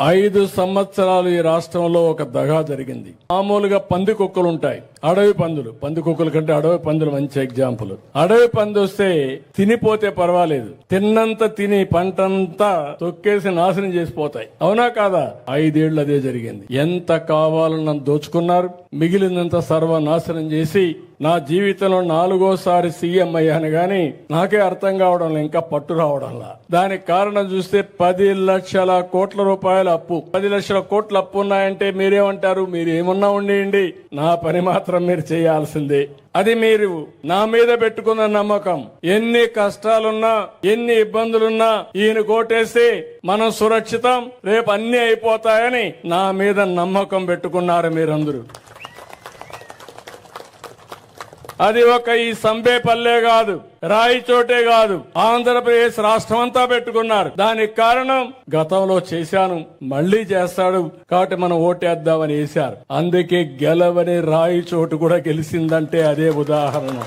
5 సంవత్సరాలు ఈ రాష్ట్రంలో ఒక దగా జరిగింది. మామూలుగా పంది కుక్కలు ఉంటాయి, అడవి పందులు. పంది కుక్కల కంటే అడవి పందులు మంచి ఎగ్జాంపుల్. అడవి పంది వస్తే తినిపోతే పర్వాలేదు, తిన్నంత తిని పంటంతా తొక్కేసి నాశనం చేసిపోతాయి. అవునా కాదా? 5 ఏళ్లు అదే జరిగింది. ఎంత కావాలన్నా దోచుకున్నారు, మిగిలినంత సర్వనాశనం చేసి నా జీవితంలో 4వ సీఎం అయ్యాను గాని నాకే అర్థం కావడం ఇంకా పట్టు రావడంలా. దానికి కారణం చూస్తే 10 లక్షల కోట్ల రూపాయల అప్పు. 10 లక్షల కోట్ల అప్పు ఉన్నాయంటే మీరేమంటారు? మీరు ఏమన్నా ఉండేయండి, నా పని మాత్రం మీరు చేయాల్సిందే. అది మీరు నా మీద పెట్టుకున్న నమ్మకం. ఎన్ని కష్టాలున్నా, ఎన్ని ఇబ్బందులున్నా ఈయన కోటేస్తే మనం సురక్షితం, రేపు అన్ని అయిపోతాయని నా మీద నమ్మకం పెట్టుకున్నారు మీరందరూ. అది ఒక ఈ సంబేపల్లె కాదు, రాయిచోటే కాదు, ఆంధ్రప్రదేశ్ రాష్ట్రం అంతా పెట్టుకున్నారు. దానికి కారణం గతంలో చేశాను, మళ్లీ చేస్తాడు కాబట్టి మనం ఓటేద్దామని వేశారు. అందుకే గెలవని రాయిచోటు కూడా గెలిచిందంటే అదే ఉదాహరణ.